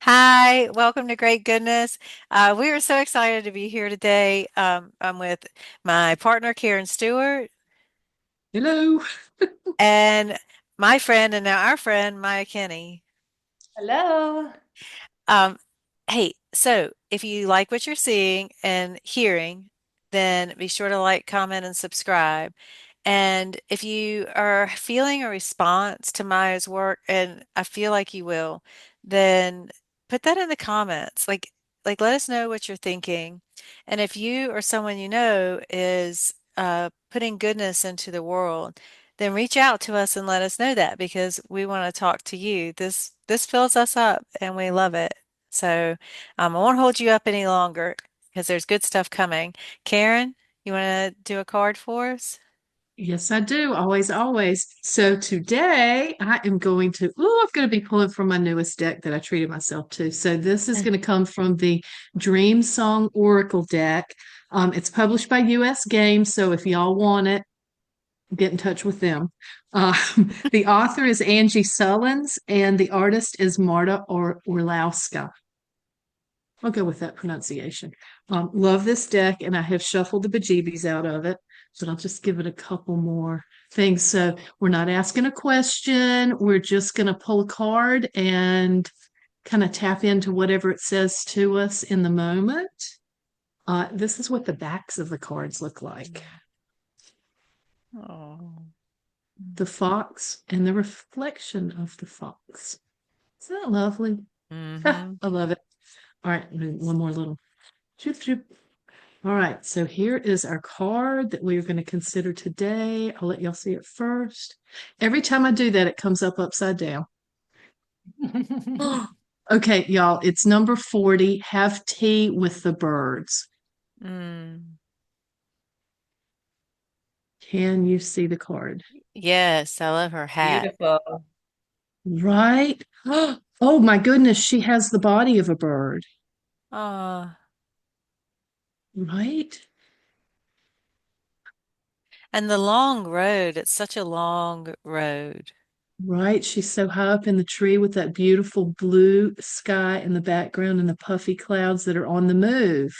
Hi, welcome to Great Goodness. We are so excited to be here today. I'm with my partner, Karen Stewart, Hello. and my friend, and now our friend, Maya Kinney. Hello. Um, hey, so if you like what you're seeing and hearing, then be sure to like, comment, and subscribe. And if you are feeling a response to Maya's work, and I feel like you will, then put that in the comments. Like let us know what you're thinking. And if you or someone you know is putting goodness into the world, then reach out to us and let us know that because we want to talk to you. This fills us up and we love it. So I won't hold you up any longer because there's good stuff coming. Karen, you want to do a card for us? Yes, I do. Always, always. So today I am I'm going to be pulling from my newest deck that I treated myself to. So this is going to come from the Dream Song Oracle deck. It's published by US Games. So if y'all want it, get in touch with them. The author is Angie Sullins and the artist is Marta Orlowska. I'll go with that pronunciation. Love this deck, and I have shuffled the bejeebies out of it, but I'll just give it a couple more things. So we're not asking a question. We're just going to pull a card and kind of tap into whatever it says to us in the moment. This is what the backs of the cards look like. Oh. The fox and the reflection of the fox. Isn't that lovely? Mm-hmm. I love it. All right, one more little. Choop, choop. All right, so here is our card that we are going to consider today. I'll let y'all see it first. Every time I do that, it comes up upside down. Okay, y'all, it's number 40. Have tea with the birds. Mm. Can you see the card? Yes, I love her hat. Beautiful. Right? Oh my goodness, she has the body of a bird, Oh, right? and the long road, it's such a long road. Right. She's so high up in the tree with that beautiful blue sky in the background and the puffy clouds that are on the move.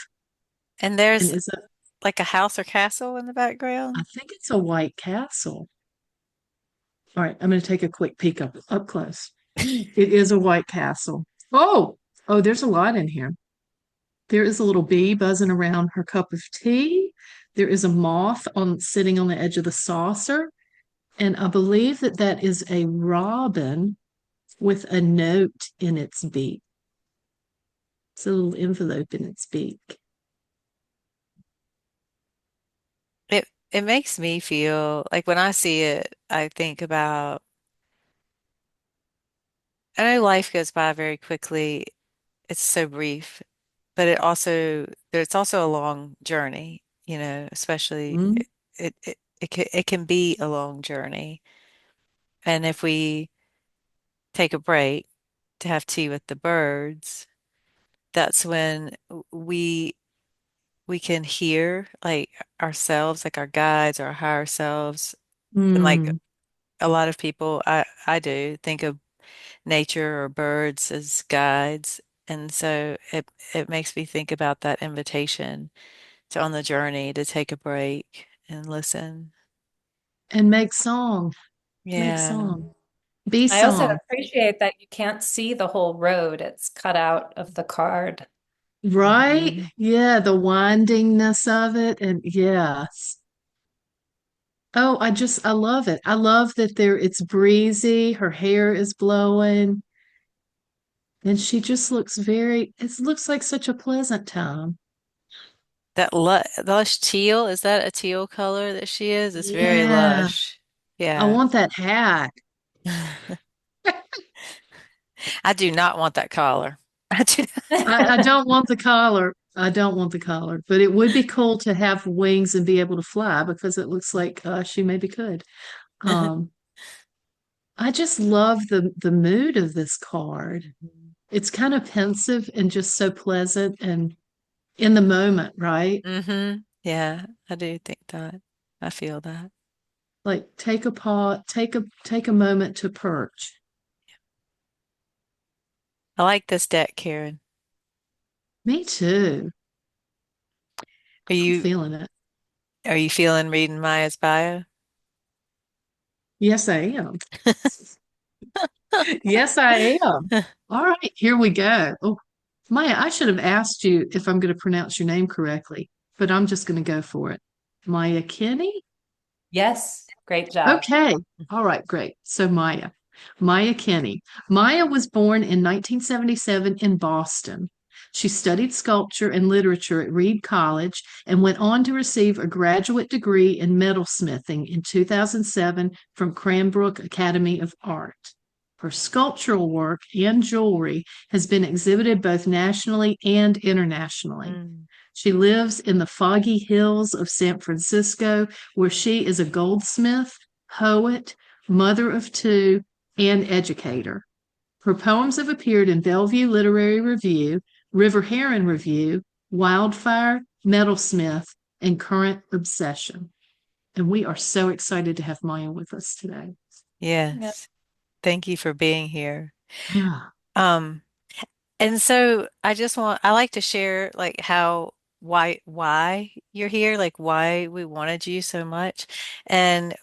And And there's is that, like a house or castle in the I background. think it's a white castle. All right, I'm going to take a quick peek up close. It is a white castle. Oh, there's a lot in here. There is a little bee buzzing around her cup of tea. There is a moth on sitting on the edge of the saucer, and I believe that that is a robin with a note in its beak. It's a little envelope in its beak. It makes me feel like when I see it, I think about I know life goes by very quickly. It's so brief, but it's also a long journey, especially Mm, it can be a long journey. And if we take a break to have tea with the birds, that's when we can hear like ourselves, like our guides, our higher selves. And like mm. a lot of people, I do think of nature or birds as guides. And so it makes me think about that invitation to on the journey to take a break and listen. And make song, make Yeah. song, be I also song. appreciate that you can't see the whole road. It's cut out of the card. Right? Mhm. Yeah, the windingness of it. And yes. Oh, I love it. I love that it's breezy, her hair is blowing, and she just it looks like such a pleasant time. That lu lush teal, is that a teal color that she is? It's very Yeah, lush. I Yeah. want that hat. I do not want that collar. I do. I don't want the collar. I don't want the collar, but it would be cool to have wings and be able to fly because it looks like she maybe could. Um, I just love the mood of this card. It's kind of pensive and just so pleasant and in the moment, right? Mm-hmm. Yeah, I do think that. I feel that. Like take a paw, take a moment to perch. I like this deck, Karen. Me too. Are I'm you feeling it. are you feeling reading Maya's bio? Yes, I am. Yes, I am. All right, here we go. Oh, Maya, I should have asked you if I'm going to pronounce your name correctly, but I'm just going to go for it. Maya Kinney? Yes, great job. Okay. All right, great. So Maya Kini. Maya was born in 1977 in Boston. She studied sculpture and literature at Reed College and went on to receive a graduate degree in metalsmithing in 2007 from Cranbrook Academy of Art. Her sculptural work and jewelry has been exhibited both nationally and internationally. Mm. She lives in the foggy hills of San Francisco, where she is a goldsmith, poet, mother of two, and educator. Her poems have appeared in Bellevue Literary Review, River Heron Review, Wildfire, Metalsmith, and Current Obsession. And we are so excited to have Maya with us today. Yeah. Yes. Thank you for being here. Yeah. Um, and so I like to share like how why you're here, like why we wanted you so much. And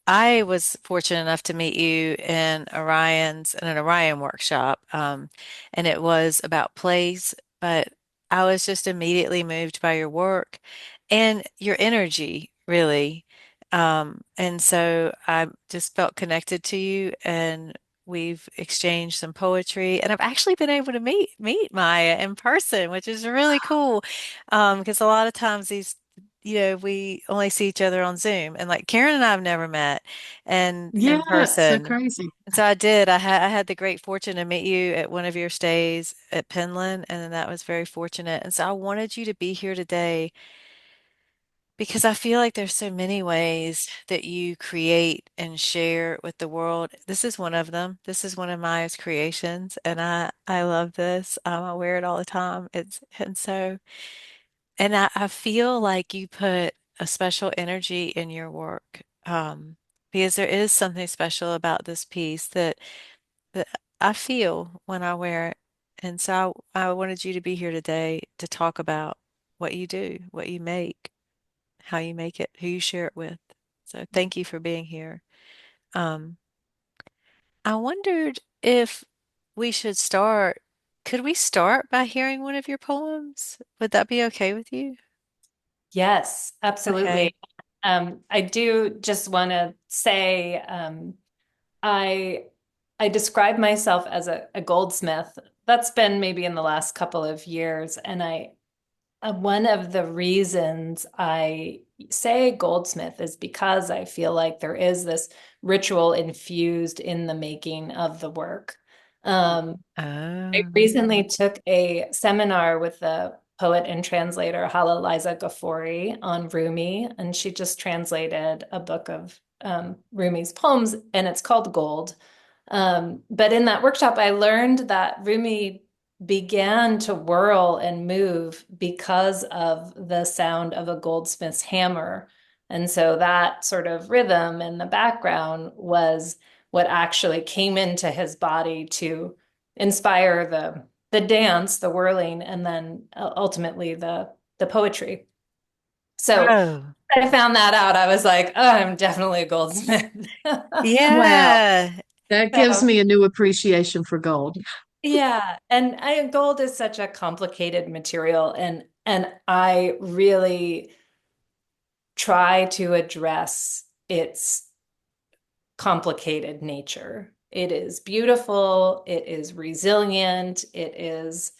I was fortunate enough to meet you in an Orion workshop, and it was about plays, but I was just immediately moved by your work and your energy, really. And so I just felt connected to you, and we've exchanged some poetry, and I've actually been able to meet Maya in person, which is really cool. Because a lot of times we only see each other on Zoom, and like Karen and I have never met and Yeah, in it's so person. crazy. And so I did. I had the great fortune to meet you at one of your stays at Penland, and that was very fortunate. And so I wanted you to be here today because I feel like there's so many ways that you create and share with the world. This is one of them. This is one of Maya's creations, and I love this. I wear it all the time. I feel like you put a special energy in your work, because there is something special about this piece that I feel when I wear it. And so I wanted you to be here today to talk about what you do, what you make, how you make it, who you share it with. So thank you for being here. Um, I wondered if we should start. Could we start by hearing one of your poems? Would that be okay with you? Yes, absolutely. Okay. I do just want to say I I describe myself as a goldsmith. That's been maybe in the last couple of years, and one of the reasons I say goldsmith is because I feel like there is this ritual infused in the making of the work. Um, I Oh. recently took a seminar with the poet and translator Hala Liza Ghaffori on Rumi, and she just translated a book of Rumi's poems, and it's called Gold. But in that workshop, I learned that Rumi began to whirl and move because of the sound of a goldsmith's hammer. And so that sort of rhythm in the background was what actually came into his body to inspire the dance, the whirling, and then ultimately the poetry. So Oh. I found that out. I was like, oh, I'm definitely a goldsmith. Wow. Yeah. That gives So me a new appreciation for gold. yeah, and gold is such a complicated material, and I really try to address its complicated nature. It is beautiful, it is resilient, it is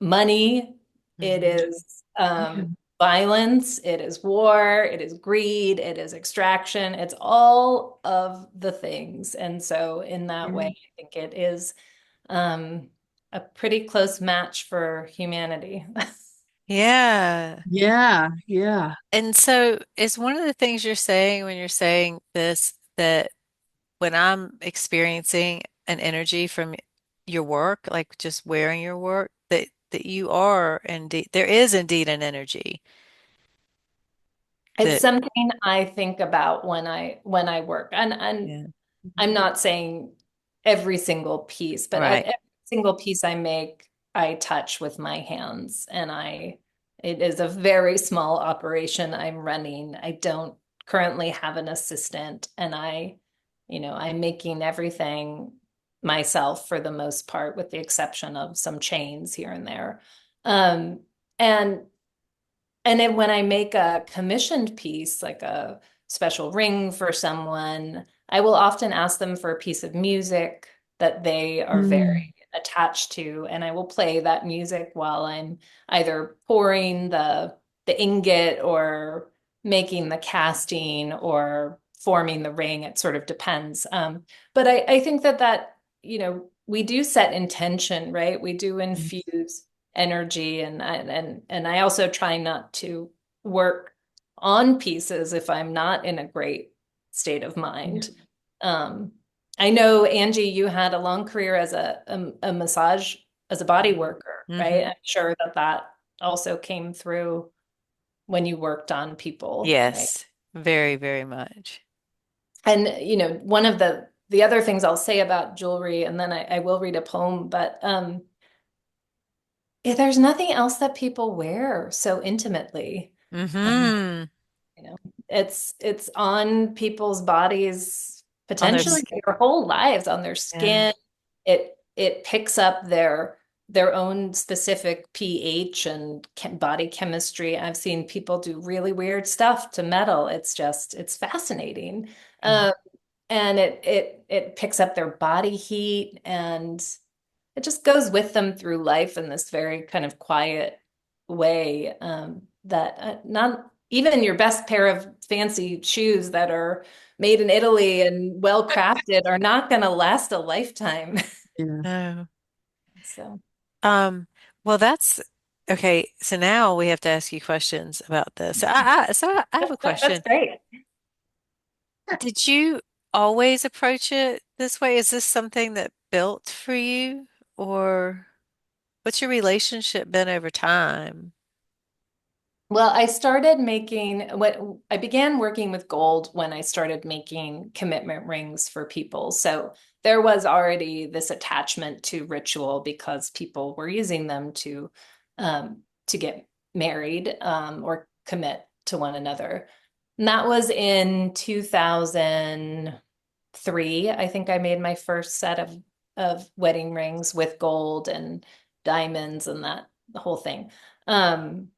money, it Mhm. is Yeah. violence, it is war, it is greed, it is extraction, it's all of the things. And so, in that way, Yeah. I think it is um, a pretty close match for humanity. Yeah. Yeah. Yeah. And so is one of the things you're saying when you're saying this that when I'm experiencing an energy from your work, like just wearing your work, that you are indeed there is indeed an energy It's that something I think about when I work, and yeah. I'm not saying every single piece, but Right. single piece I make, I touch with my hands, and it is a very small operation I'm running. I don't currently have an assistant, and I'm making everything myself for the most part, with the exception of some chains here and there. Um, and and then when I make a commissioned piece, like a special ring for someone, I will often ask them for a piece of music that they are Mm. very attached to, and I will play that music while I'm either pouring the ingot or making the casting or forming the ring. It sort of depends. But I think we do set intention, right? We do infuse energy, and I also try not to work on pieces if I'm not in a great state of Yeah. mind. Um, I know, Angie, you had a long career as a massage, as a body worker, right? Mm-hmm. I'm sure that also came through when you worked on people, right? Yes, very, very much. And one of the other things I'll say about jewelry, and then I will read a poem, but there's nothing else that people wear so intimately. Mm-hmm. You know, it's on people's bodies On their potentially skin. their whole lives, on their skin. It picks up their own specific pH and body chemistry. I've seen people do really weird stuff to metal. It's fascinating. Yeah. Um, and it picks up their body heat, and it just goes with them through life in this very kind of quiet way, that not even your best pair of fancy shoes that are made in Italy and well crafted are not going to last a lifetime. Yeah. No. So Um, well, that's okay. So now we have to ask you questions about this. So I have a that's question. great. Did you always approach it this way? Is this something that built for you, or what's your relationship been over time? Well, I began working with gold when I started making commitment rings for people. So there was already this attachment to ritual because people were using them to get married, or commit to one another. And that was in 2003. I think I made my first set of wedding rings with gold and diamonds and that the whole thing. Um,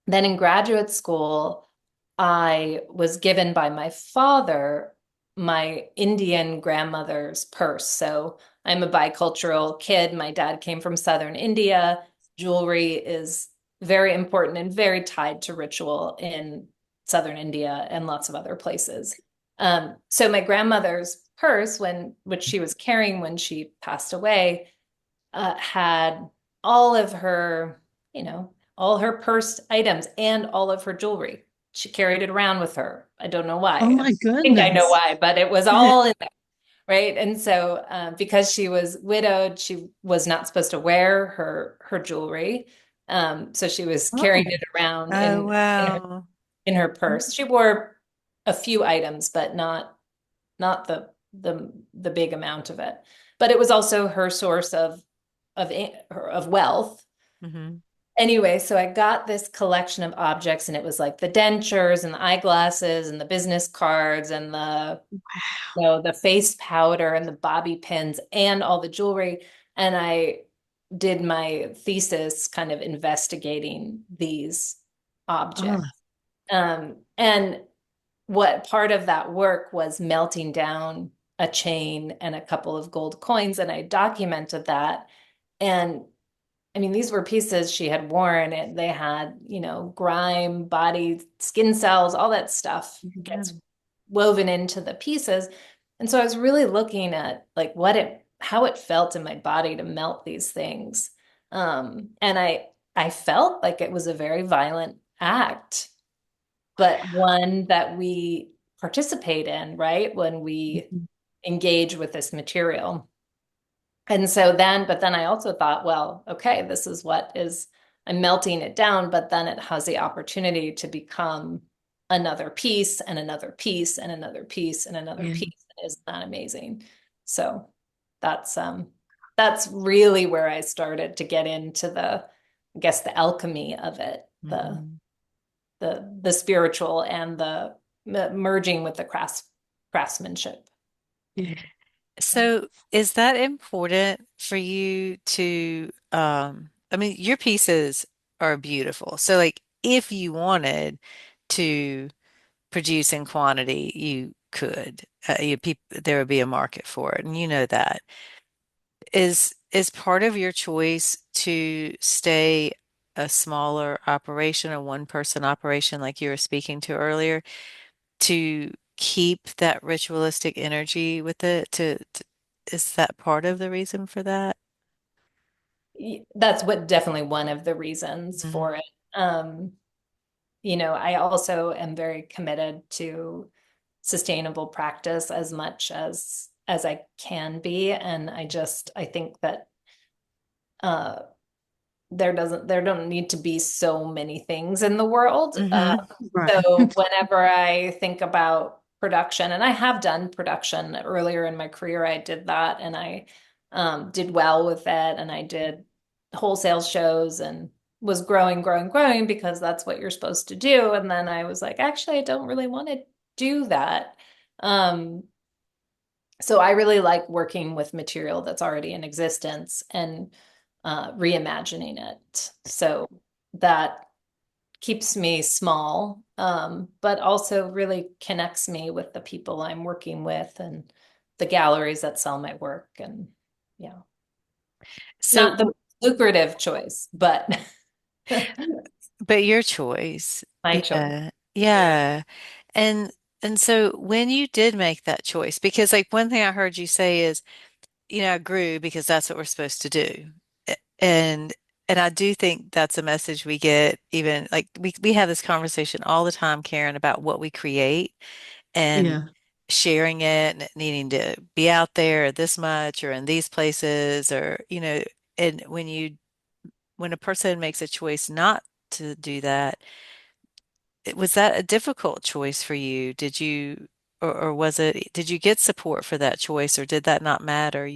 then in graduate school, I was given by my father my Indian grandmother's purse. So I'm a bicultural kid. My dad came from Southern India. Jewelry is very important and very tied to ritual in Southern India and lots of other places. So my grandmother's purse, which she was carrying when she passed away, had all of her, all her purse items and all of her jewelry. She carried it around with her. I don't know why. Oh I my think I know goodness. why, but it was all in there, right? And so, because she was widowed, she was not supposed to wear her jewelry. So she was Oh. carrying it around Oh, in wow. in her purse. She wore a few items, but not the big amount of it. But it was also her source of wealth. Hmm. Anyway, so I got this collection of objects, and it was like the dentures and the eyeglasses and the business cards and the face powder and the bobby pins and all the jewelry. And I did my thesis kind of investigating these Oh. objects. And what part of that work was melting down a chain and a couple of gold coins, and I documented that. And I mean, these were pieces she had worn, and they had, grime, body, skin cells, all that stuff Yeah. gets woven into the pieces. And so I was really looking at like how it felt in my body to melt these things. And I felt like it was a very violent act, but one that we participate in, right? When we Mhm. engage with this material. But then I also thought, well, okay, I'm melting it down, but then it has the opportunity to become another piece and another piece and another piece and another Yeah. piece. Isn't that amazing? So that's that's really where I started to get into I guess the alchemy of it, Mhm. the spiritual and the merging with the craftsmanship. Yeah. So is that important for you to, I mean, your pieces are beautiful. So like if you wanted to produce in quantity, you could. There would be a market for it, and you know that. Is part of your choice to stay a smaller operation, a one person operation like you were speaking to earlier, to keep that ritualistic energy with it? Is that part of the reason for that? That's what definitely one of the reasons Mhm. for it. I also am very committed to sustainable practice as much as I can be. And I think that uh there don't need to be so many things in the world. Hmm. Right. So whenever I think about production, and I have done production earlier in my career, I did that and I did well with it, and I did wholesale shows and was growing, growing, growing because that's what you're supposed to do. And then I was like, actually, I don't really want to do that. Um, so I really like working with material that's already in existence and reimagining it. So that keeps me small, but also really connects me with the people I'm working with and the galleries that sell my work. And yeah, not the So, lucrative choice, but but your choice. my choice. Yeah. Yeah. And and so when you did make that choice, because like one thing I heard you say is, I grew because that's what we're supposed to do. And and I do think that's a message we get even like we have this conversation all the time, Karen, about what we create and Yeah. sharing it and needing to be out there this much or in these places or, and when a person makes a choice not to do that, was that a difficult choice for you? Or did you get support for that choice or did that not matter?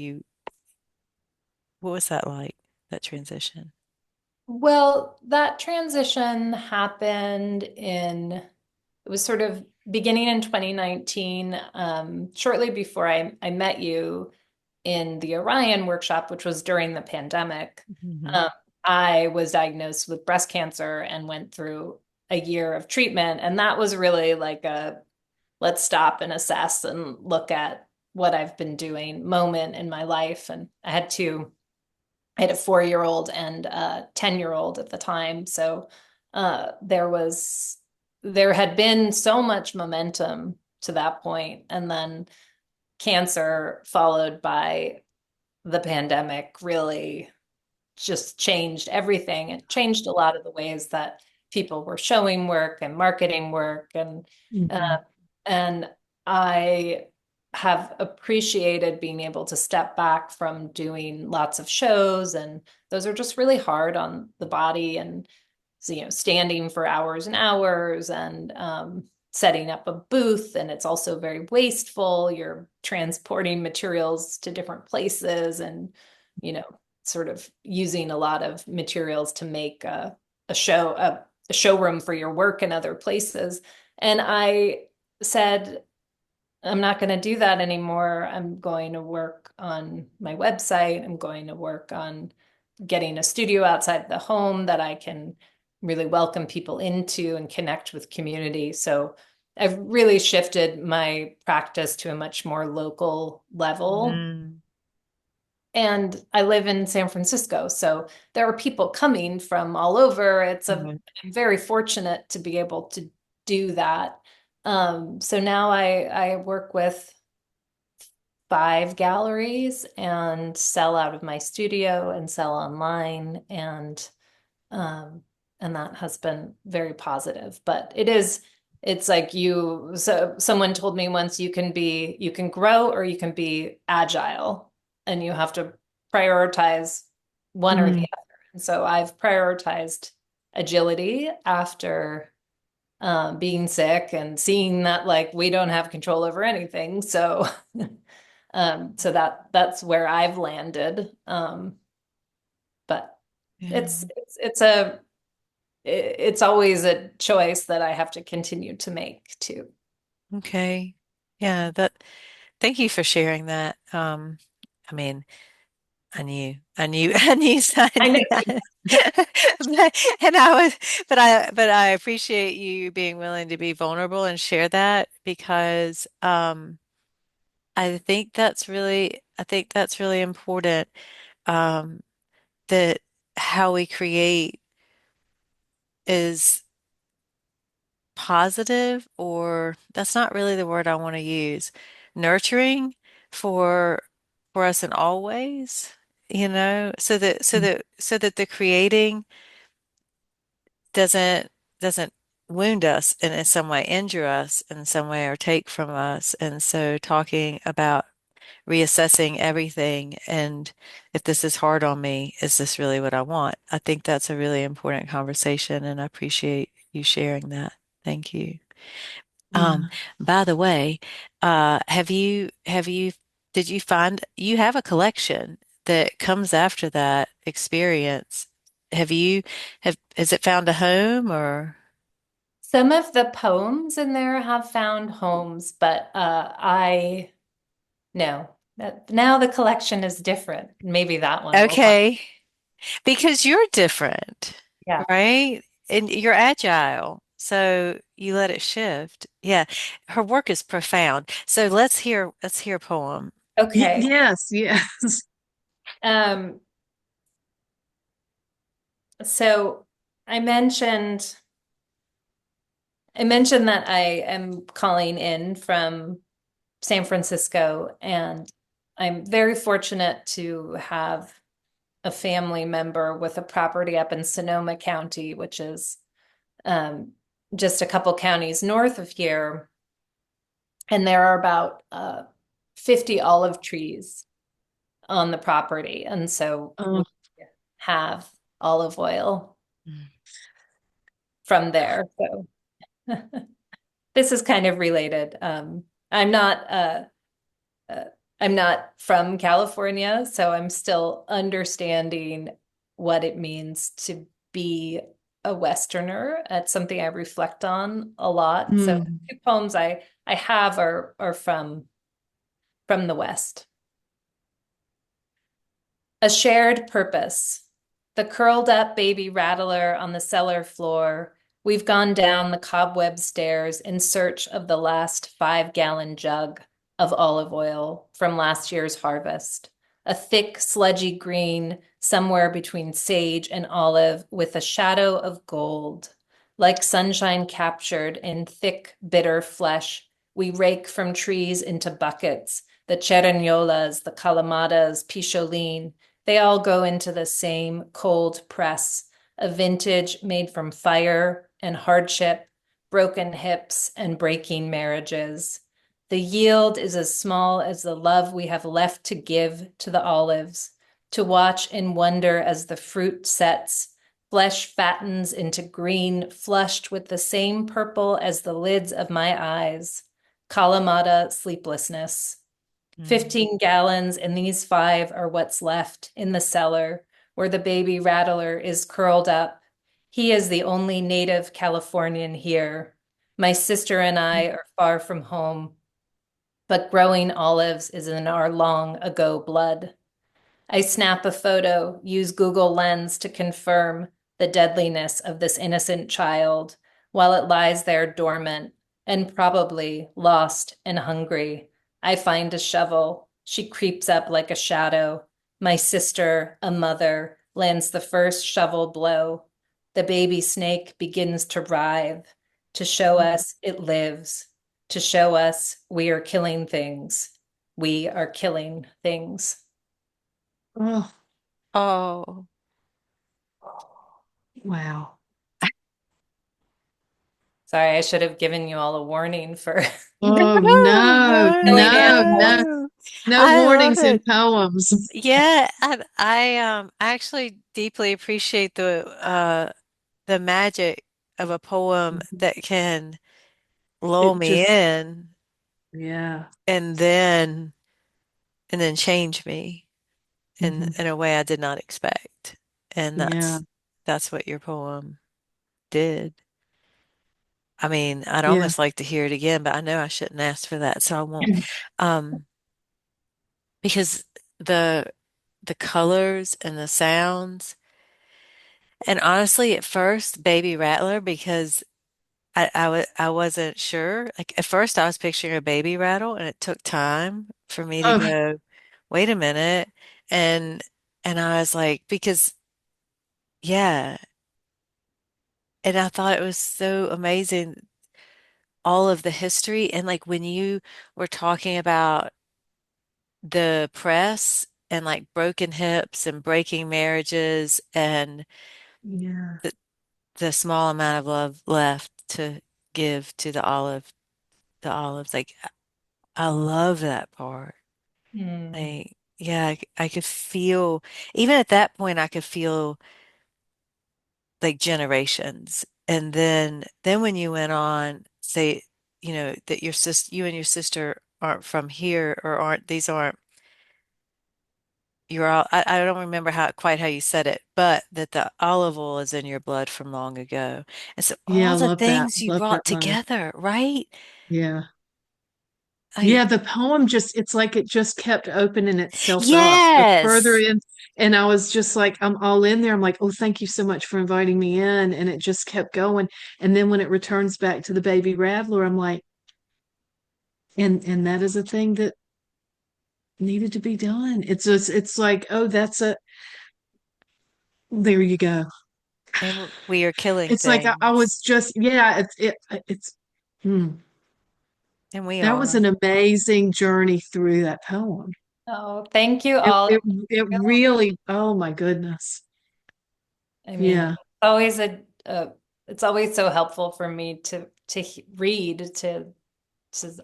What was that like, that transition? Well, that transition happened it was sort of beginning in 2019, shortly before I met you in the Orion workshop, which was during the pandemic. Hmm. Um, I was diagnosed with breast cancer and went through a year of treatment. And that was really like a let's stop and assess and look at what I've been doing moment in my life. And I had a 4-year old and a 10-year old at the time. So there had been so much momentum to that point, and then cancer followed by the pandemic really just changed everything. It changed a lot of the ways that people were showing work and marketing work, Mhm. uh, and I have appreciated being able to step back from doing lots of shows, and those are just really hard on the body, and so, standing for hours and hours and setting up a booth, and it's also very wasteful. You're transporting materials to different places, and you know sort of using a lot of materials to make a showroom for your work in other places. And I said, I'm not going to do that anymore. I'm going to work on my website. I'm going to work on getting a studio outside the home that I can really welcome people into and connect with community. So I've really shifted my practice to a much more local level. Mm. And I live in San Francisco, so there are people coming from all over. I'm very fortunate to be able to do that. So now I work with 5 galleries and sell out of my studio and sell online, um, and that has been very positive. But it's like someone told me once, you can grow or you can be agile, and you have to prioritize one or the Mm. other. And so I've prioritized agility after being sick and seeing that like we don't have control over anything. So So that's where I've landed. But Yeah. it's it's always a choice that I have to continue to make too. Okay. Yeah, thank you for sharing that. I mean, I knew I know. that. And but I appreciate you being willing to be vulnerable and share that because, I think that's really important. Um, that how we create is positive, or that's not really the word I want to use, nurturing for us in all ways, so that the creating doesn't doesn't wound us and in some way injure us in some way or take from us. And so talking about reassessing everything, and if this is hard on me, is this really what I want? I think that's a really important conversation, and I appreciate you sharing that. Thank you. Um, Yeah. by the way, did you find you have a collection that comes after that experience? Has it found a home or? Some of the poems in there have found homes, but I no. Now the collection is different. Maybe that one will find. Okay, because you're different, Yeah. right? And you're agile, so you let it shift. Yeah, her work is profound. So let's hear a poem. Okay. Yes, yes. Um, so I mentioned I mentioned that I am calling in from San Francisco, and I'm very fortunate to have a family member with a property up in Sonoma County, which is um, just a couple counties north of here. And there are about 50 olive trees on the property. And so we Oh, have olive oil from there. So this is kind of related. I'm not uh, I'm not from California, so I'm still understanding what it means to be a Westerner. It's something I reflect on a lot. So mm. two poems I have are from the West. A shared purpose. The curled up baby rattler on the cellar floor. We've gone down the cobweb stairs in search of the last 5 gallon jug of olive oil from last year's harvest. A thick, sludgy green, somewhere between sage and olive, with a shadow of gold. Like sunshine captured in thick, bitter flesh, we rake from trees into buckets. The cerignolas, the calamadas, picholine, they all go into the same cold press, a vintage made from fire and hardship, broken hips and breaking marriages. The yield is as small as the love we have left to give to the olives, to watch in wonder as the fruit sets, flesh fattens into green, flushed with the same purple as the lids of my eyes. Kalamata sleeplessness. Mm. 15 gallons, and these 5 are what's left in the cellar where the baby rattler is curled up. He is the only native Californian here. My sister and I are far from home, but growing olives is in our long ago blood. I snap a photo, use Google Lens to confirm the deadliness of this innocent child while it lies there dormant and probably lost and hungry. I find a shovel. She creeps up like a shadow. My sister, a mother, lands the first shovel blow. The baby snake begins to writhe, to show us it lives, to show us we are killing things. We are killing things. Oh, Oh. wow. Sorry, I should have given you all a warning for Oh, No, no, killing no, no, animals. no, no. no I love warnings in it. poems. Yeah, I actually deeply appreciate the magic of a poem that can lull It me just, in yeah. and then and then change me Hmm. in a way I did not expect. And Yeah. that's what your poem did. I mean, I'd Yeah. almost like to hear it again, but I know I shouldn't ask for that, so I won't. Um, because the the colors and the sounds, and honestly, at first, Baby Rattler, because I wasn't sure. Like at first, I was picturing a baby rattle, and it took time for me to Oh, go, wait a minute, and I was like, because yeah, and I thought it was so amazing, all of the history, and like when you were talking about the press and like broken hips and breaking marriages and yeah. the small amount of love left to give to the olives. Like I love that part. Hmm. Like yeah, I could feel even at that point I could feel like generations. And then when you went on, say, that you and your sister aren't from here or aren't you're all I don't remember quite how you said it, but that the olive oil is in your blood from long ago. And so Yeah, I all the love that. things you Love brought that line. together, right? Yeah. I Yeah, the poem just, it's like it just kept opening itself up the further yes. in. And I was just like, I'm all in there. I'm like, oh, thank you so much for inviting me in. And it just kept going. And then when it returns back to the baby rattler, I'm like, and that is a thing that needed to be done. It's just, it's like, oh, there you go. And we are killing It's like I things. was just, yeah, it's, hmm. And we That was are. an amazing journey through that poem. Oh, thank you It, all. it, it really, oh my goodness. I mean, Yeah. always it's always so helpful for me to read, to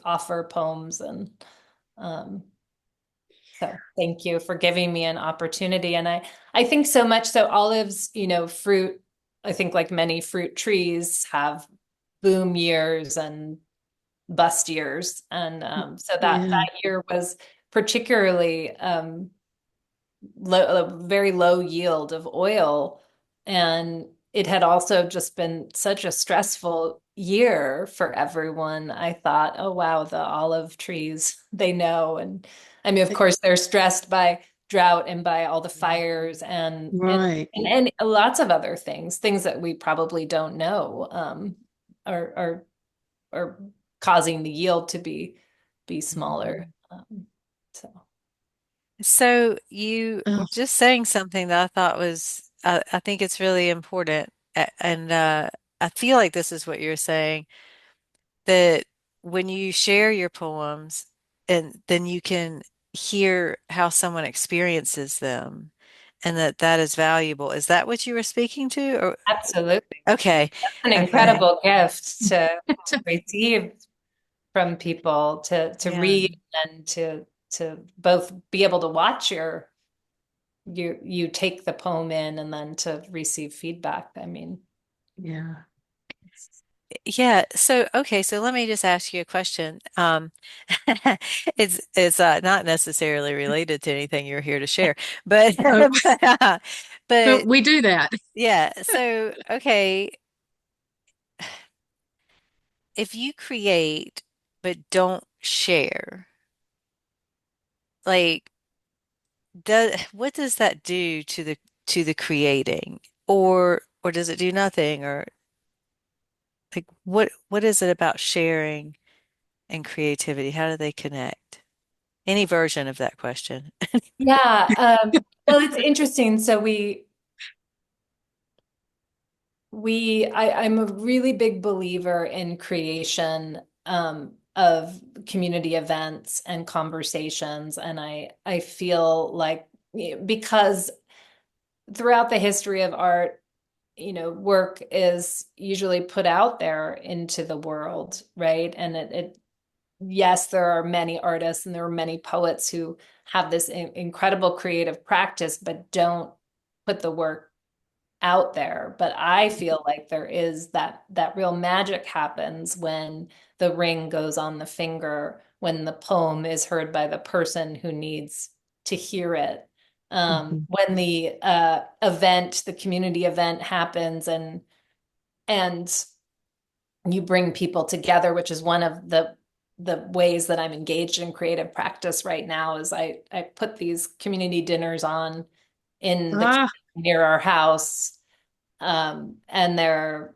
offer poems, and um so thank you for giving me an opportunity. And I think so much so olives, fruit, I think like many fruit trees have boom years and bust years. And so Yeah. that year was particularly low, a very low yield of oil. And it had also just been such a stressful year for everyone. I thought, oh, wow, the olive trees, they know. And I mean, of course, they're stressed by drought and by all the fires Right. and lots of other things that we probably don't know are, are, are causing the yield to be smaller. So. So you were Oh, just saying something that I thought was, I think it's really important. And I feel like this is what you're saying, that when you share your poems, and then you can hear how someone experiences them, and that is valuable. Is that what you were speaking to? Or Absolutely. okay, An okay, incredible gift to receive from people, to yeah. read and to both be able to watch you take the poem in and then to receive feedback. I mean, yeah. Yeah, so okay, so let me just ask you a question. It's not necessarily related to anything you're here to share, but Oh, but but we do that. yeah, so okay, if you create but don't share, like what does that do to the creating? Or does it do nothing? Or like what is it about sharing and creativity? How do they connect? Any version of that question. yeah. Well, it's interesting. So I'm a really big believer in creation of community events and conversations, and I feel like because throughout the history of art, work is usually put out there into the world, right? And yes, there are many artists and there are many poets who have this incredible creative practice, but don't put the work out there. But I feel like there is that real magic happens when the ring goes on the finger, when the poem is heard by the person who needs to hear it. Mhm. When the event, the community event happens and you bring people together, which is one of the ways that I'm engaged in creative practice right now is I put these community dinners on in the Ah, near our house. And they're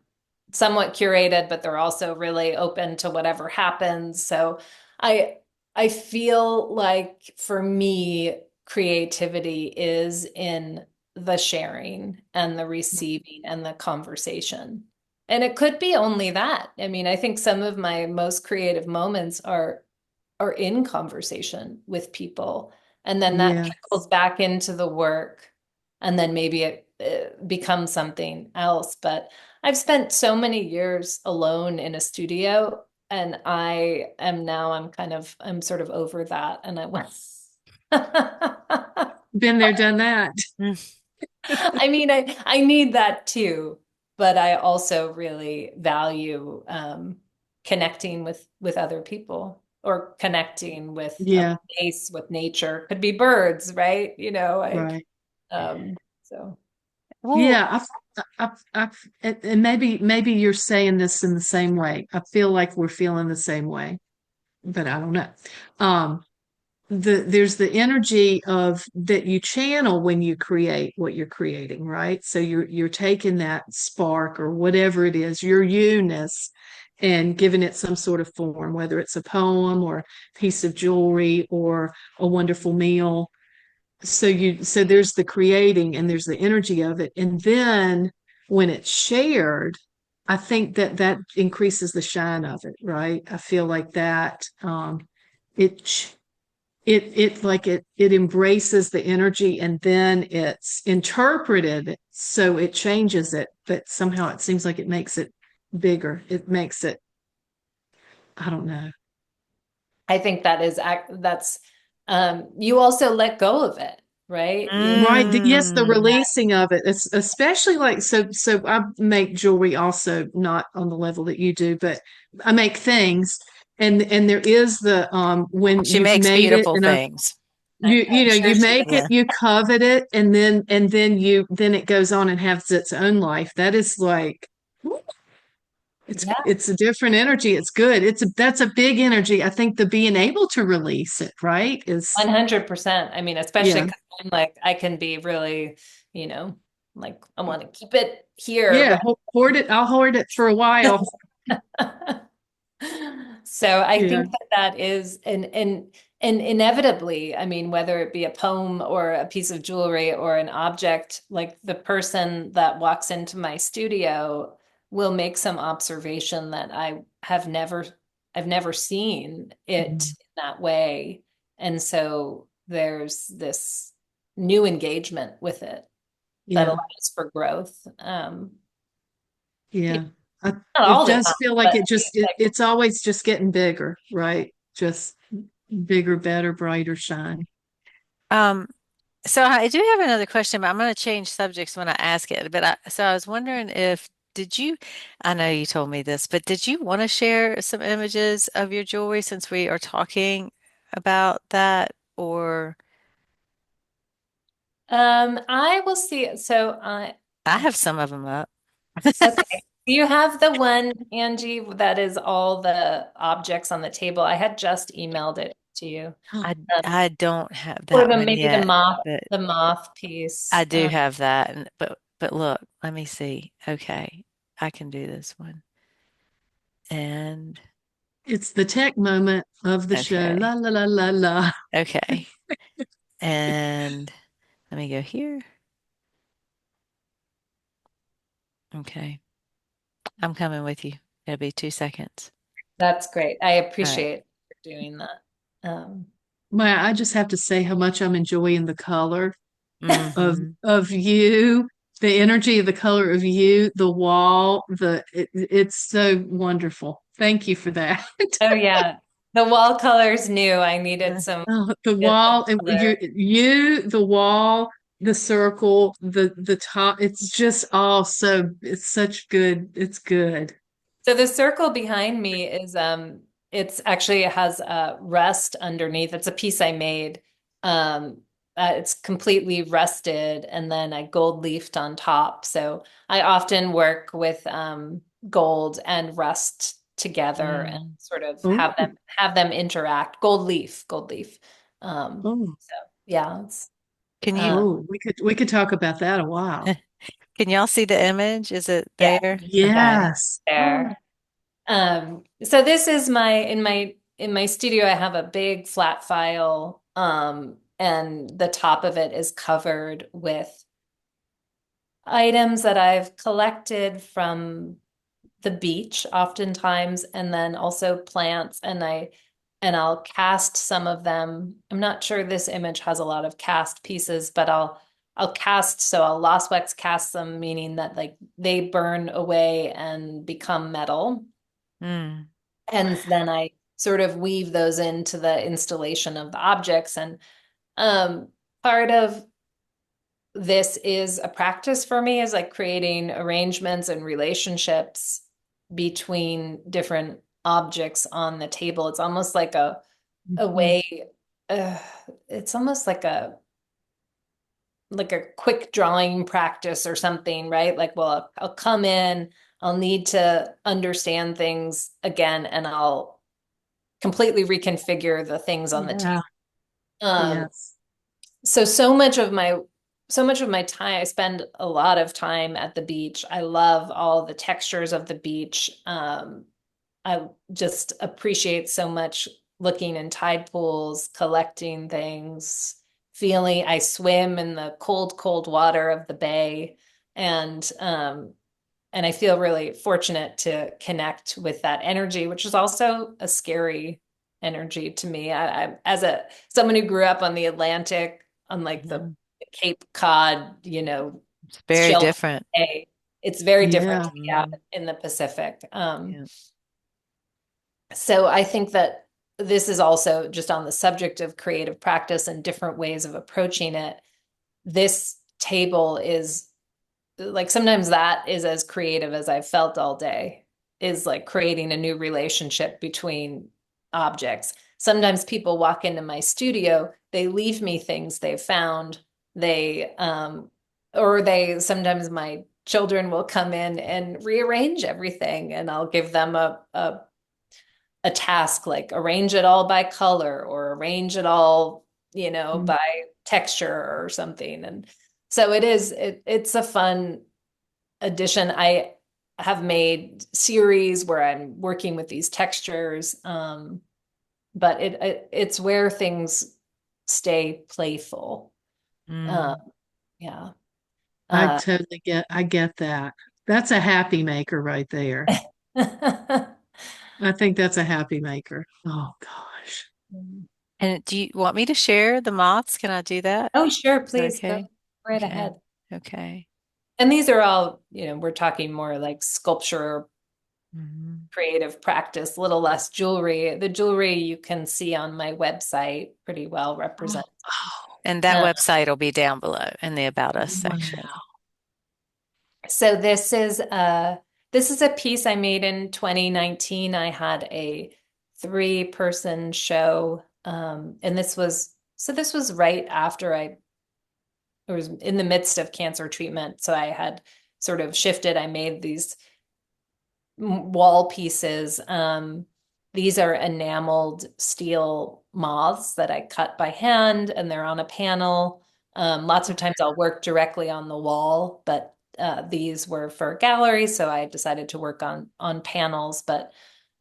somewhat curated, but they're also really open to whatever happens. So I I feel like for me, creativity is in the sharing and the receiving and the conversation. And it could be only that. I mean, I think some of my most creative moments are in conversation with people. And then that yeah. trickles back into the work. And then maybe it becomes something else. But I've spent so many years alone in a studio, and I'm sort of over that. And I went, Been there, done that. Mm. I mean, I need that too, but I also really value connecting with other people or connecting with a Yeah, place, with nature. Could be birds, right? right. So Well, Yeah, and maybe you're saying this in the same way. I feel like we're feeling the same way, but I don't know. Um, there's the energy of that you channel when you create what you're creating, right? So you're taking that spark or whatever it is, your you-ness, and giving it some sort of form, whether it's a poem or a piece of jewelry or a wonderful meal. So there's the creating and there's the energy of it. And then when it's shared, I think that that increases the shine of it, right? I feel like that it it embraces the energy and then it's interpreted so it changes it, but somehow it seems like it makes it bigger. It makes it, I don't know. I think that's you also let go of it, right? Right. Yes, the mm. releasing of it. It's especially like so I make jewelry also, not on the level that you do, but I make things and there is the when She you've makes made it beautiful and I've things. you I'm know sure you she make it, Yeah. you covet it, and then it goes on and has its own life. That is like does. it's a different energy. It's good. That's a big energy. I think the being able to release it, right, is 100%. I mean, especially yeah. 'cause I'm like, I can be really, you know, like I want to keep it here, Yeah, hoard it. I'll hoard it for a while. but so I Yeah. think that is and inevitably, I mean, whether it be a poem or a piece of jewelry or an object, like the person that walks into my studio will make some observation that I've never seen it Mhm. in that way. And so there's this new engagement with it that Yeah. allows for growth. Yeah. I, Not it all the does time, feel like but it just like it's always just getting bigger, right? Just bigger, better, brighter shine. Um, so I do have another question, but I'm going to change subjects when I ask it. So I was wondering if did you, I know you told me this, but did you want to share some images of your jewelry since we are talking about that? Or I will see. So I have some of them up. okay. Do you have the one, Angie, that is all the objects on the table? I had just emailed it to you. I Um, I don't have or that one maybe yet, but the moth piece. I do have that. And but look, let me see. Okay, I can do this one. And It's the tech moment of the show. La okay, la la la la. okay, and let me go here. Okay, I'm coming with you. It'll be 2 seconds. That's great. I All right. appreciate you doing that. Well, I just have to say how much I'm enjoying the color Mm-hmm. of you, the energy of the color of you, the wall, it's so wonderful. Thank you for that. Oh yeah. The wall color's new. I needed some Oh, the get some wall, and color. the wall, the circle, the top. It's just all so. It's such good. It's good. So the circle behind me It's actually, it has a rust underneath. It's a piece I made. Um, it's completely rusted and then I gold leafed on top. So I often work with gold and rust together and Mm. sort of Oh, have them interact. Gold leaf, gold leaf. oh, So yeah, it's Can you uh, oh, we could talk about that a while. can y'all see the image? Is it yeah, there? Okay. Yes. Oh, there. So this is in my studio, I have a big flat file, and the top of it is covered with items that I've collected from the beach oftentimes, and then also plants, and I'll cast some of them. I'm not sure this image has a lot of cast pieces, but I'll cast, so I'll lost wax cast them, meaning that like they burn away and become metal. Mm. And then I sort of weave those into the installation of the objects. And part of this is a practice for me, is like creating arrangements and relationships between different objects on the table. It's almost like a mhm. way, uh, it's almost like a quick drawing practice or something, right? Like, well, I'll come in, I'll need to understand things again, and I'll completely reconfigure the things on the table. Yeah. Um, Yes. so much of my time, I spend a lot of time at the beach. I love all the textures of the beach. I just appreciate so much looking in tide pools, collecting things, feeling. I swim in the cold, cold water of the bay, and and I feel really fortunate to connect with that energy, which is also a scary energy to me. As a someone who grew up on the Atlantic, on like the Mhm. Cape Cod, It's very sheltered different. bay, it's very different Yeah. to be out Mhm. in the Pacific. Yeah. So I think that this is also just on the subject of creative practice and different ways of approaching it. This table is like sometimes that is as creative as I've felt all day, is like creating a new relationship between objects. Sometimes people walk into my studio, they leave me things they've found. Or sometimes my children will come in and rearrange everything, and I'll give them a task like arrange it all by color or arrange it all, Mm. by texture or something. And so it's a fun addition. I have made series where I'm working with these textures, but it's where things stay playful. Um, Mm. yeah. I Uh, totally get that. That's a happy maker right there. I think that's a happy maker. Oh gosh. And do you want me to share the moths? Can I do that? oh, sure, please go Okay. right Okay. ahead. Okay. And these are all, we're talking more like sculpture, Mhm. creative practice, a little less jewelry. The jewelry you can see on my website pretty well Oh, represented. And that Uh, website will be down below in the About Us section. wow. so this is a piece I made in 2019. I had a 3-person show, and this was right after I was in the midst of cancer treatment. So I had sort of shifted. I made these wall pieces. These are enameled steel moths that I cut by hand, and they're on a panel. Lots of times I'll work directly on the wall, but these were for a gallery, so I decided to work on panels. But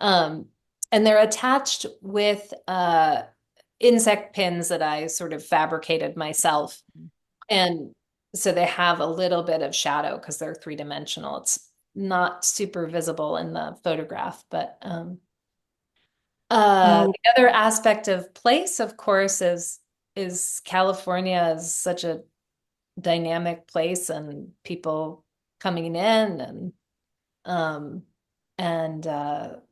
and they're attached with insect pins that I sort of fabricated myself, and so they have a little bit of shadow because they're 3-dimensional. It's not super visible in the photograph, but Oh, the other aspect of place, of course, is California is such a dynamic place and people coming in um the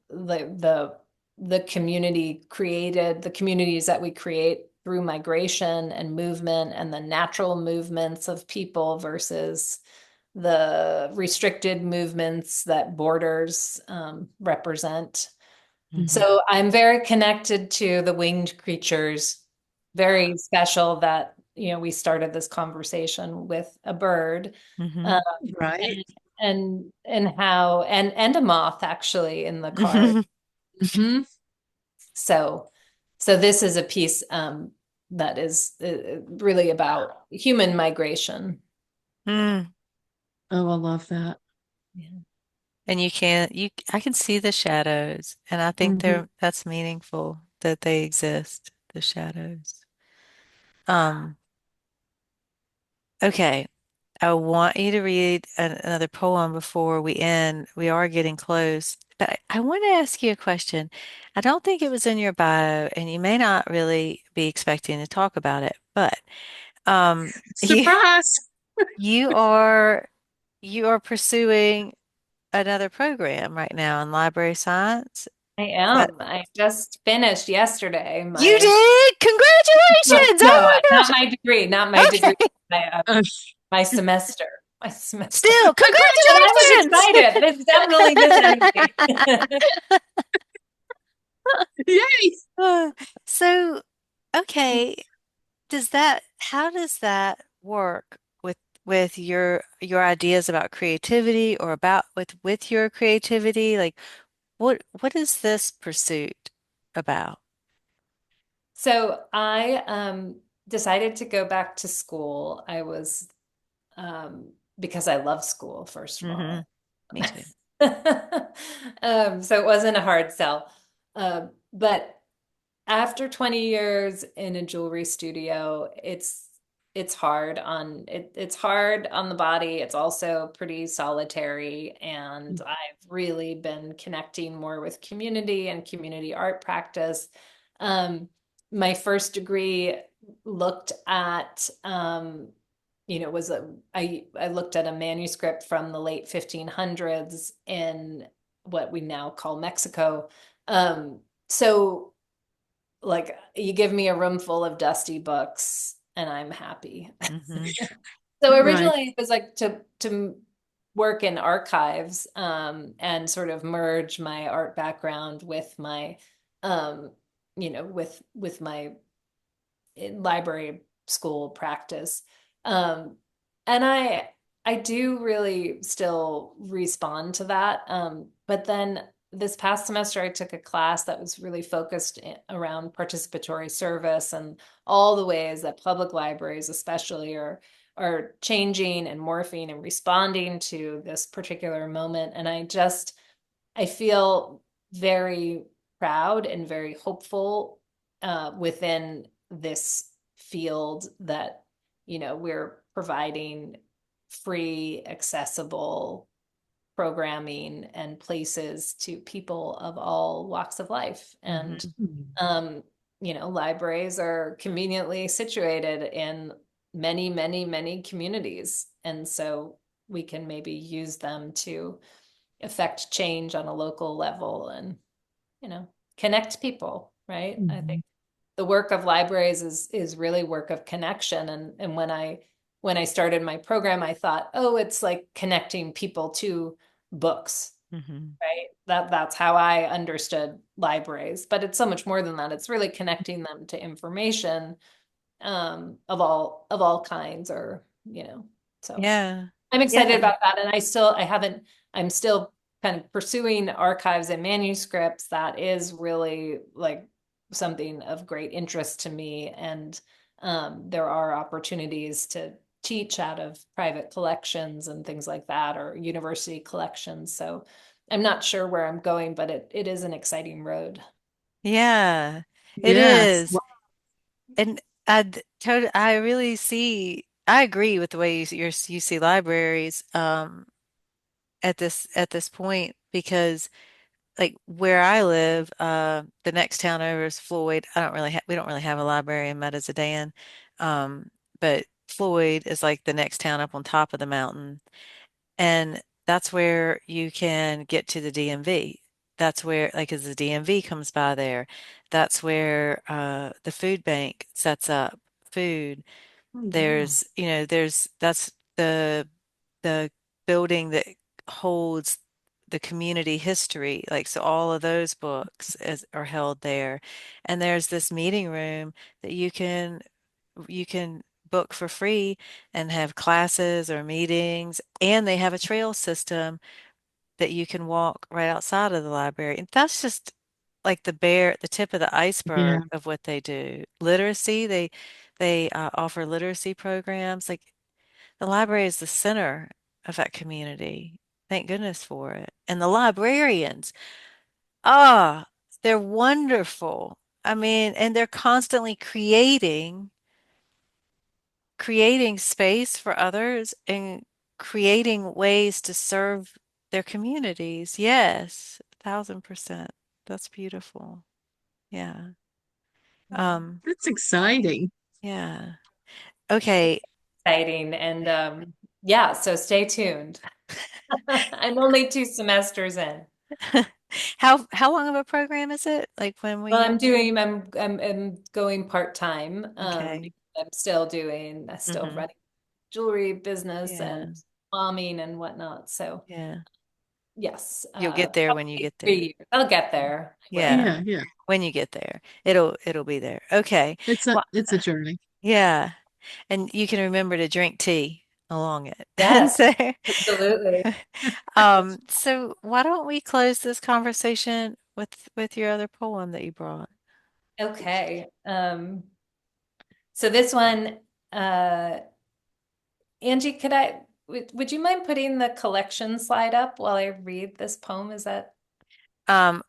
the communities that we create through migration and movement and the natural movements of people versus the restricted movements that borders represent. Hmm. So I'm very connected to the winged creatures. Very special that, we started this conversation with a bird. Hmm. Um, Right. and how and a moth actually in the card. Hmm. So this is a piece that is really about human migration. Mm. Oh, I love that. Yeah. And I can see the shadows, and I think Hmm. that's meaningful that they exist, the shadows. Um, okay. I want you to read another poem before we end. We are getting close, but I want to ask you a question. I don't think it was in your bio, and you may not really be expecting to talk about it, but you Surprise. you are you are pursuing another program right now in library science. I Is that am. I just finished yesterday you my did? no, Congratulations! no, Oh my not gosh. my degree, not my degree, Okay. my Uh, my semester. My semester. Still, But I was congratulations. excited. This definitely did anything. Yay. So, okay, how does that work with your ideas about creativity or about with your creativity? Like what is this pursuit about? So I decided to go back to school. I was because I love school, first of Hmm. all. Me too. So it wasn't a hard sell. But after 20 years in a jewelry studio, it's hard on the body. It's also pretty solitary, and I've really been connecting more with community and community art practice. Um, my first degree looked at was I looked at a manuscript from the late 1500s in what we now call Mexico. So like you give me a room full of dusty books and I'm happy. Hmm. So Right. originally it was like to work in archives and sort of merge my art background with my um, with my library school practice. Um, and I do really still respond to that. But then this past semester, I took a class that was really focused around participatory service and all the ways that public libraries, especially, are changing and morphing and responding to this particular moment. And I feel very proud and very hopeful within this field that, we're providing free, accessible programming and places to people of all walks of life. And, Hmm. um, libraries are conveniently situated in many, many, many communities. And so we can maybe use them to affect change on a local level and, connect people, right? I think Mhm. the work of libraries is really work of connection. And when I started my program, I thought, oh, it's like connecting people to books, Hmm. right? That's how I understood libraries. But it's so much more than that. It's really connecting them to information of all kinds, or so Yeah. I'm excited Yeah. about that. And I'm still kind of pursuing archives and manuscripts. That is really like something of great interest to me. And there are opportunities to teach out of private collections and things like that, or university collections. So I'm not sure where I'm going, but it is an exciting road. Yeah. It Yes. is. And I really I agree with the way you see libraries at this point because like where I live, the next town over is Floyd. We don't really have a library in Metazodan. Um, but Floyd is like the next town up on top of the mountain. And that's where you can get to the DMV. That's where, like, as the DMV comes by there, that's where the food bank sets up food. Oh, wow. That's the building that holds the community history. Like, so all of those books are held there. And there's this meeting room that you can book for free and have classes or meetings, and they have a trail system that you can walk right outside of the library. And that's just like the tip of the Yeah. iceberg of what they do. Literacy, they offer literacy programs. Like the library is the center of that community. Thank goodness for it. And the librarians, ah, they're wonderful. I mean, and they're constantly creating space for others and creating ways to serve their communities. Yes, 1,000%. That's beautiful. Yeah. Um, That's exciting. yeah. Okay. Exciting. And yeah, so stay tuned. I'm only 2 semesters in. How long of a program is it? Like when will Well, you? I'm going part-time. Okay. Because I still Hmm. running jewelry business Yeah. and momming and whatnot. So Yeah. yes, You'll get there when you probably get there. 3 years. I'll get there. I will. Yeah. Yeah, yeah. When you get there. It'll be there. Okay. Well, It's a journey. yeah. And you can remember to drink tea along it. And Yes, so, absolutely. so why don't we close this conversation with your other poem that you brought? Okay. So this one, uh, Angie, would you mind putting the collection slide up while I read this poem? Is that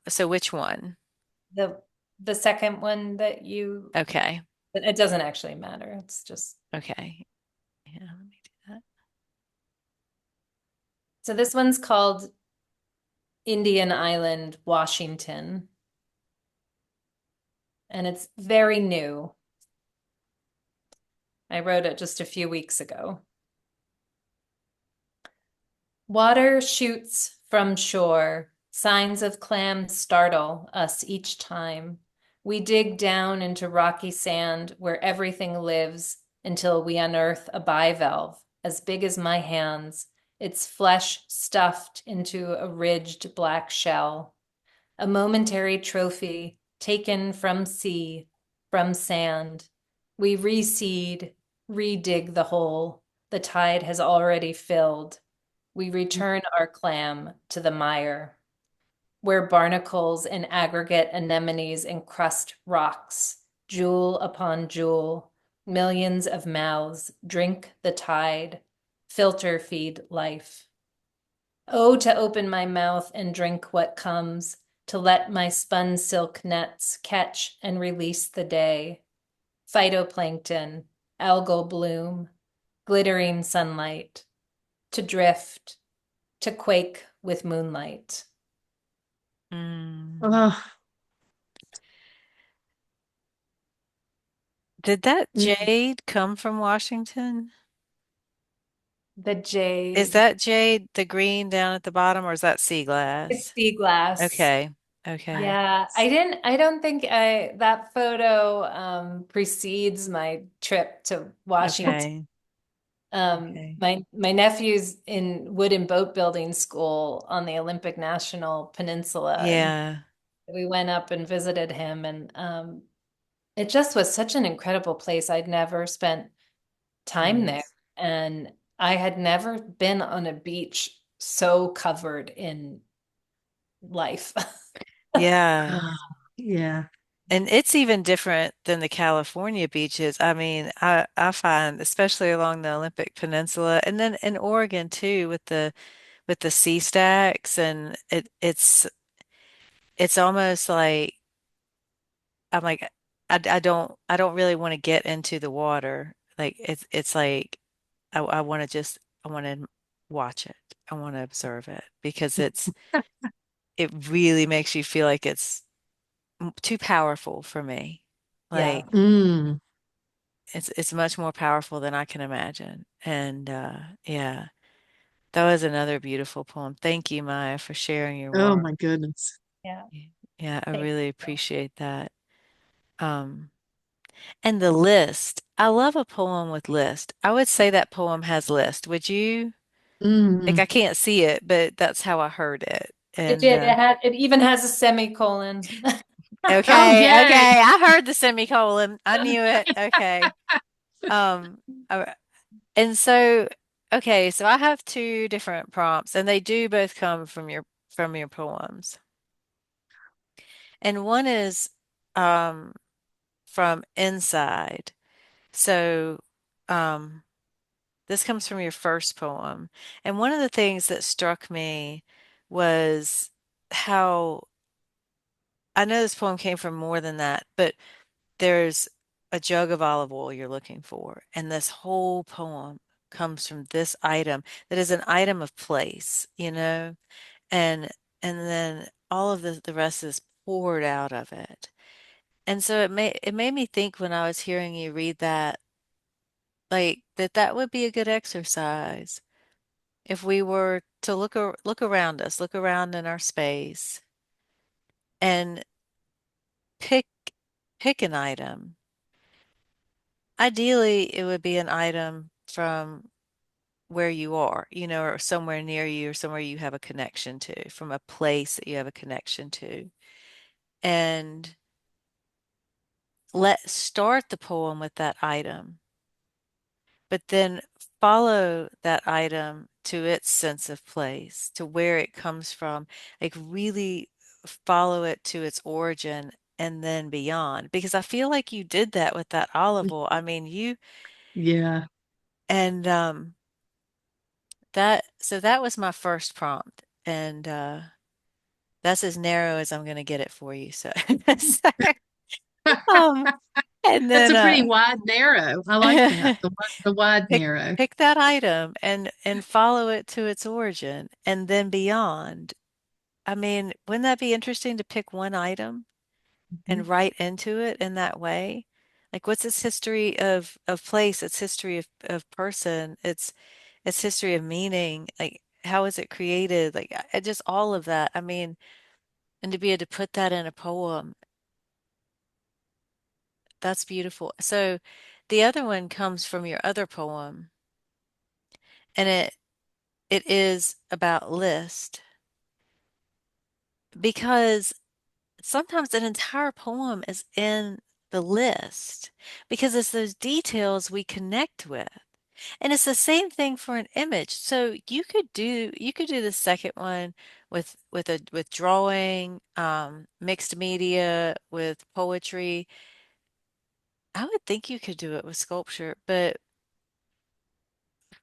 So which one? the the second one that you, Okay. it doesn't actually matter. It's just, Okay. Yeah, let me do that. so this one's called Indian Island, Washington, and it's very new. I wrote it just a few weeks ago. Water shoots from shore. Signs of clams startle us each time. We dig down into rocky sand where everything lives until we unearth a bivalve as big as my hands, its flesh stuffed into a ridged black shell. A momentary trophy taken from sea, from sand. We reseed, redig the hole. The tide has already filled. We return our clam to the mire, where barnacles and aggregate anemones encrust rocks, jewel upon jewel. Millions of mouths drink the tide, filter feed life. Oh, to open my mouth and drink what comes, to let my spun silk nets catch and release the day. Phytoplankton, algal bloom, glittering sunlight, to drift, to quake with moonlight. Mm. Oh, Did that mm, jade come from Washington? The Is jade. that jade the green down at the bottom, or is that sea It's glass? sea glass. Okay. Okay. Yeah, I don't think that photo precedes my trip to Washington. Okay. Okay. My nephew's in wood and boat building school on the Olympic National Peninsula, and Yeah. we went up and visited him, and it just was such an incredible place. I'd never spent time there, Nice. and I had never been on a beach so covered in life. Yeah. oh, yeah. And it's even different than the California beaches. I mean, I find, especially along the Olympic Peninsula, and then in Oregon too, with the sea stacks, and it's almost like I'm like I don't really want to get into the water. Like it's like I want to I want to watch it. I want to observe it because it really makes you feel like it's too powerful for me. Yeah. Like Mm. it's much more powerful than I can imagine. And yeah, that was another beautiful poem. Thank you, Maya, for sharing your Oh work. my goodness. Yeah. Yeah, I Thank really you. appreciate that. Um, and the list. I love a poem with list. I would say that poem has list. Would you? Like Mm. I can't see it, but that's how I heard it. It And did. It even has a semicolon. Oh, okay, yay. okay, I heard the semicolon. I knew it. Okay. Um, uh, and so okay, so I have two different prompts, and they do both come from your poems. And one is um from inside. So um this comes from your first poem. And one of the things that struck me was how I know this poem came from more than that, but there's a jug of olive oil you're looking for. And this whole poem comes from this item that is an item of place, you know? And then all of the rest is poured out of it. And so it made me think when I was hearing you read that, like that would be a good exercise if we were to look around us, look around in our space and pick pick an item. Ideally, it would be an item from where you are, you know, or somewhere near you or somewhere you have a connection to, from a place that you have a connection to. And let start the poem with that item, but then follow that item to its sense of place, to where it comes from. Like really follow it to its origin and then beyond. Because I feel like you did that with that olive oil. I mean, you Yeah. and that so that was my first prompt. And that's as narrow as I'm going to get it for you. So, so um and That's then a pretty wide narrow. I like that. The wide pick narrow. pick that item and follow it to its origin and then beyond. I mean, wouldn't that be interesting to pick one item and Mhm. write into it in that way? Like what's its history of place, its history of person, its history of meaning, like how is it created? Like just all of that. I mean, and to be able to put that in a poem, that's beautiful. So the other one comes from your other poem, and it is about list because sometimes an entire poem is in the list because it's those details we connect with. And it's the same thing for an image. So you could do the second one with drawing, mixed media, with poetry. I would think you could do it with sculpture, but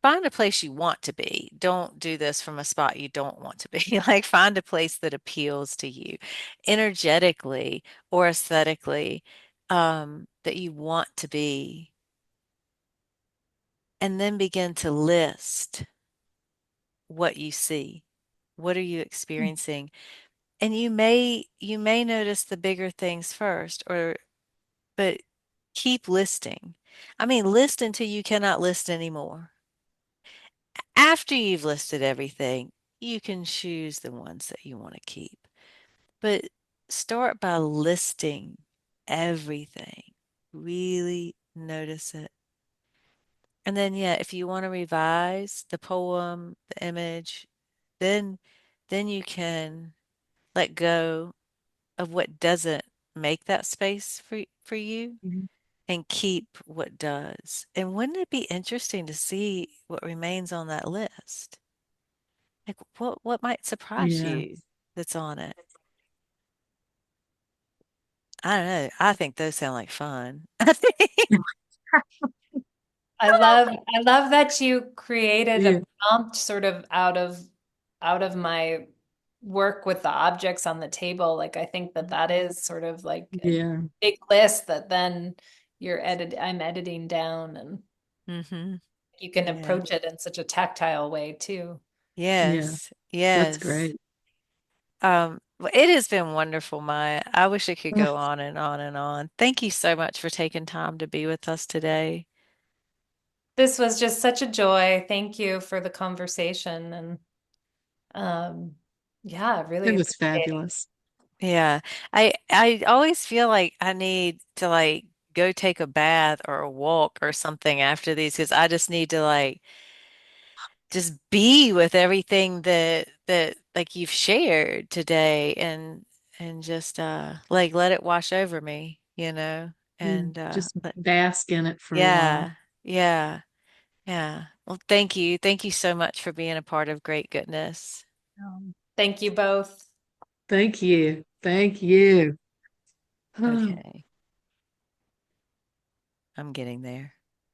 find a place you want to be. Don't do this from a spot you don't want to be. Like find a place that appeals to you energetically or aesthetically, that you want to be, and then begin to list what you see. What are you experiencing? And you may notice the bigger things first, or but keep listing. I mean, list until you cannot list anymore. After you've listed everything, you can choose the ones that you want to keep. But start by listing everything. Really notice it. And then, yeah, if you want to revise the poem, the image, then you can let go of what doesn't make that space for you Mhm. and keep what does. And wouldn't it be interesting to see what remains on that list? Like what might surprise Yeah. you that's on it? I don't know. I think those sound like fun. I think I love that you created Yeah. a prompt sort of out of my work with the objects on the table. Like I think that that is sort of like a Yeah. big list that then I'm editing down, and mm-hmm. you can Yeah. approach it in such a tactile way too. Yeah. Yes. That's Yes. great. Well, it has been wonderful, Maya. I wish it could Oh, go on and on and on. Thank you so much for taking time to be with us today. This was just such a joy. Thank you for the conversation, and um yeah, I it really was appreciate it. fabulous. Yeah. I always feel like I need to like go take a bath or a walk or something after these because I just need to like just be with everything that like you've shared today and just like let it wash over me, and Just bask in it for a while. yeah, yeah, yeah. Well, thank you. Thank you so much for being a part of Great Goodness. Thank you both. Thank you. Thank you. Okay. I'm getting there.